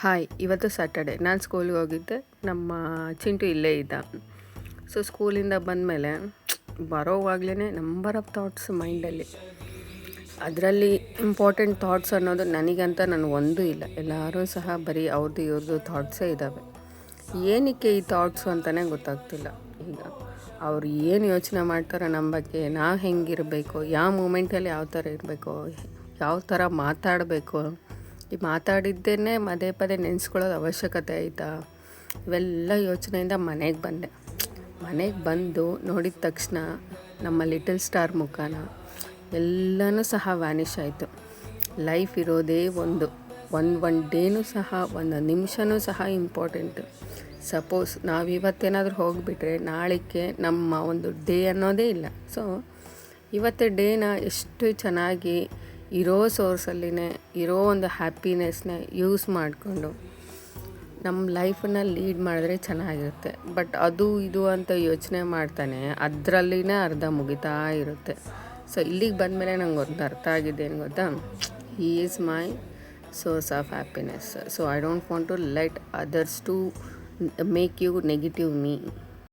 Hi, ಇವತ್ತು Saturday. ನಾನು ಸ್ಕೂಲಿಗೆ ಹೋಗಿದ್ದೆ. ನಮ್ಮ ಚಿಂಟು ಇಲ್ಲೇ ಇದ್ದ. ಸೊ ಸ್ಕೂಲಿಂದ ಬಂದಮೇಲೆ ಬರೋವಾಗಲೇ ನಂಬರ್ ಆಫ್ ಥಾಟ್ಸ್ ಮೈಂಡಲ್ಲಿ. ಅದರಲ್ಲಿ ಇಂಪಾರ್ಟೆಂಟ್ ಥಾಟ್ಸ್ ಅನ್ನೋದು ನನಗಂತ ಒಂದೂ ಇಲ್ಲ. ಎಲ್ಲರೂ ಸಹ ಬರೀ ಅವ್ರದ್ದು ಇವ್ರದ್ದು ಥಾಟ್ಸೇ ಇದ್ದಾವೆ. ಏನಕ್ಕೆ ಈ ಥಾಟ್ಸು ಅಂತಲೇ ಗೊತ್ತಾಗ್ತಿಲ್ಲ. ಈಗ ಅವ್ರು ಏನು ಯೋಚನೆ ಮಾಡ್ತಾರೋ ನಮ್ಮ ಬಗ್ಗೆ, ನಾವು ಹೆಂಗಿರಬೇಕು, ಯಾವ ಮೂಮೆಂಟಲ್ಲಿ ಯಾವ ಥರ ಇರಬೇಕು, ಯಾವ ಥರ ಮಾತಾಡಬೇಕು, ಈ ಮಾತಾಡಿದ್ದೇನೆ ಪದೇ ಪದೇ ನೆನೆಸ್ಕೊಳ್ಳೋದು ಅವಶ್ಯಕತೆ ಆಯಿತಾ, ಇವೆಲ್ಲ ಯೋಚನೆಯಿಂದ ಮನೆಗೆ ಬಂದು ನೋಡಿದ ತಕ್ಷಣ ನಮ್ಮ ಲಿಟಲ್ ಸ್ಟಾರ್ ಮುಖಾನ ಎಲ್ಲನೂ ಸಹ ವ್ಯಾನಿಷ್ ಆಯಿತು. ಲೈಫ್ ಇರೋದೇ ಒಂದು ಡೇನೂ ಸಹ, ಒಂದು ನಿಮಿಷವೂ ಸಹ ಇಂಪಾರ್ಟೆಂಟು. ಸಪೋಸ್ ನಾವು ಇವತ್ತೇನಾದರೂ ಹೋಗಿಬಿಟ್ರೆ ನಾಳೆಗೆ ನಮ್ಮ ಒಂದು ಡೇ ಅನ್ನೋದೇ ಇಲ್ಲ. ಸೊ ಇವತ್ತು ಡೇನ ಎಷ್ಟು ಚೆನ್ನಾಗಿ ಇರೋ ಸೋರ್ಸಲ್ಲಿನೇ ಇರೋ ಒಂದು ಹ್ಯಾಪಿನೆಸ್ನ ಯೂಸ್ ಮಾಡಿಕೊಂಡು ನಮ್ಮ ಲೈಫನ್ನು ಲೀಡ್ ಮಾಡಿದ್ರೆ ಚೆನ್ನಾಗಿರುತ್ತೆ. ಬಟ್ ಅದು ಇದು ಅಂತ ಯೋಚನೆ ಮಾಡ್ತಾನೆ ಅದರಲ್ಲಿನೇ ಅರ್ಧ ಮುಗಿತಾ ಇರುತ್ತೆ. ಸೊ ಇಲ್ಲಿಗೆ ಬಂದಮೇಲೆ ನಂಗೆ ಒಂದು ಅರ್ಥ ಆಗಿದೆ ಏನು ಗೊತ್ತಾ, he is my source of happiness. So I don't want to let others to make you negative me.